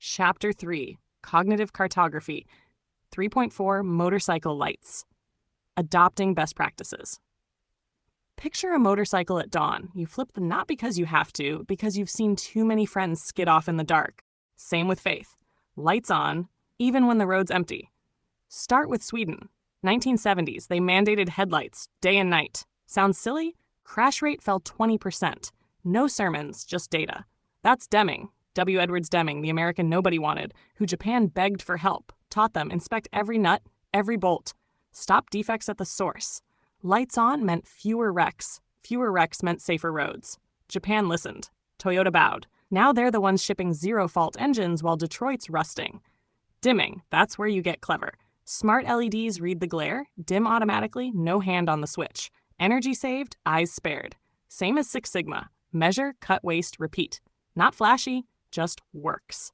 Chapter 3, Cognitive Cartography, 3.4 Motorcycle Lights, Adopting Best Practices. Picture a motorcycle at dawn. You flip them not because you have to, because you've seen too many friends skid off in the dark. Same with faith. Lights on, even when the road's empty. Start with Sweden. 1970s, they mandated headlights, day and night. Sounds silly? Crash rate fell 20%. No sermons, just data. That's Deming, W. Edwards Deming, the American nobody wanted, who Japan begged for help, taught them inspect every nut, every bolt. Stop defects at the source. Lights on meant fewer wrecks. Fewer wrecks meant safer roads. Japan listened. Toyota bowed. Now they're the ones shipping zero-fault engines while Detroit's rusting. Dimming, that's where you get clever. Smart LEDs read the glare, dim automatically, no hand on the switch. Energy saved, eyes spared. Same as Six Sigma. Measure, cut waste, repeat. Not flashy, just works.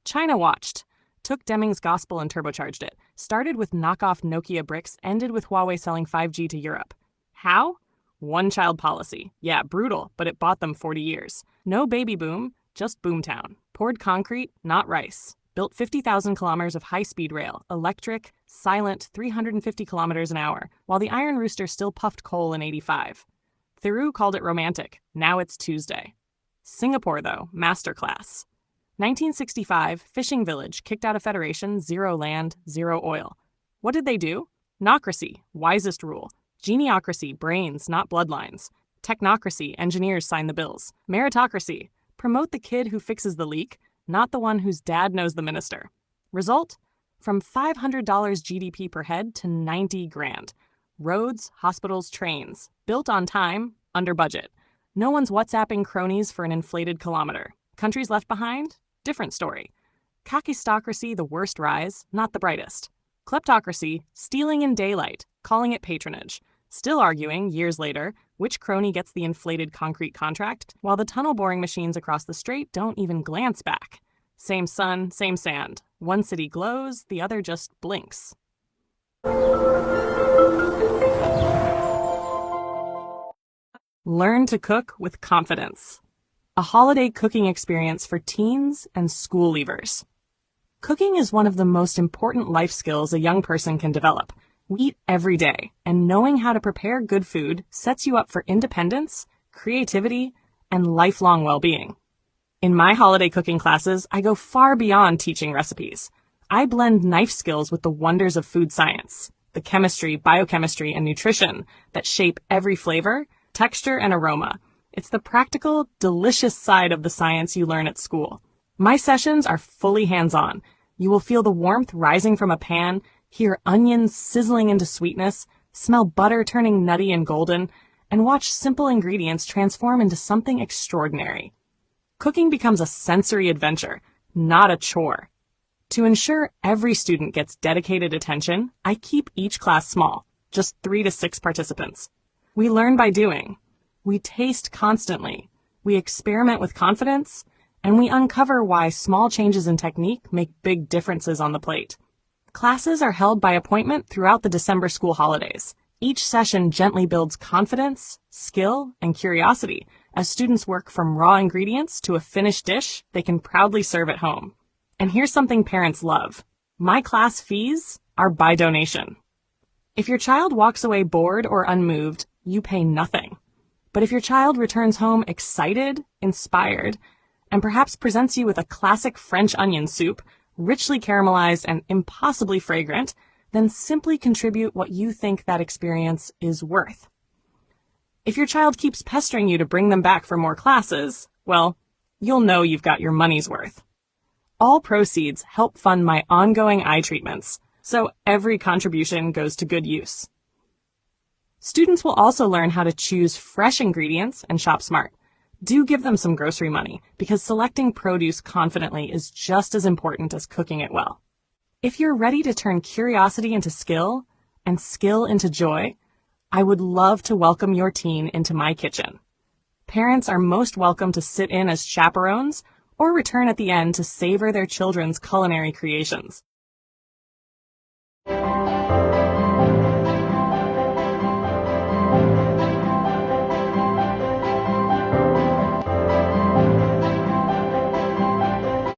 China watched. Took Deming's gospel and turbocharged it. Started with knockoff Nokia bricks, ended with Huawei selling 5G to Europe. How? One-child policy. Yeah, brutal, but it bought them 40 years. No baby boom, just boomtown. Poured concrete, not rice. Built 50,000 kilometers of high-speed rail, electric, silent, 350 kilometers an hour, while the Iron Rooster still puffed coal in '85. Theroux called it romantic. Now it's Tuesday. Singapore, though, masterclass. 1965, fishing village, kicked out of federation, zero land, zero oil. What did they do? Nocracy, wisest rule. Geniocracy, brains, not bloodlines. Technocracy, engineers sign the bills. Meritocracy, promote the kid who fixes the leak, not the one whose dad knows the minister. Result? From $500 GDP per head to 90 grand. Roads, hospitals, trains. Built on time, under budget. No one's WhatsApping cronies for an inflated kilometer. Countries left behind? Different story. Kakistocracy, the worst rise, not the brightest. Kleptocracy, stealing in daylight, calling it patronage. Still arguing, years later, which crony gets the inflated concrete contract, while the tunnel boring machines across the strait don't even glance back. Same sun, same sand. One city glows, the other just blinks. Learn to cook with confidence. A holiday cooking experience for teens and school leavers. Cooking is one of the most important life skills a young person can develop. We eat every day, and knowing how to prepare good food sets you up for independence, creativity, and lifelong well-being. In my holiday cooking classes, I go far beyond teaching recipes. I blend knife skills with the wonders of food science, the chemistry, biochemistry, and nutrition that shape every flavor, texture, and aroma. It's the practical, delicious side of the science you learn at school. My sessions are fully hands-on. You will feel the warmth rising from a pan, hear onions sizzling into sweetness, smell butter turning nutty and golden, and watch simple ingredients transform into something extraordinary. Cooking becomes a sensory adventure, not a chore. To ensure every student gets dedicated attention, I keep each class small, just 3 to 6 participants. We learn by doing. We taste constantly. We experiment with confidence, and we uncover why small changes in technique make big differences on the plate. Classes are held by appointment throughout the December school holidays. Each session gently builds confidence, skill, and curiosity as students work from raw ingredients to a finished dish they can proudly serve at home. And here's something parents love. My class fees are by donation. If your child walks away bored or unmoved, you pay nothing. But if your child returns home excited, inspired, and perhaps presents you with a classic French onion soup, richly caramelized and impossibly fragrant, then simply contribute what you think that experience is worth. If your child keeps pestering you to bring them back for more classes, well, you'll know you've got your money's worth. All proceeds help fund my ongoing eye treatments, so every contribution goes to good use. Students will also learn how to choose fresh ingredients and shop smart. Do give them some grocery money, because selecting produce confidently is just as important as cooking it well. If you're ready to turn curiosity into skill and skill into joy, I would love to welcome your teen into my kitchen. Parents are most welcome to sit in as chaperones or return at the end to savor their children's culinary creations.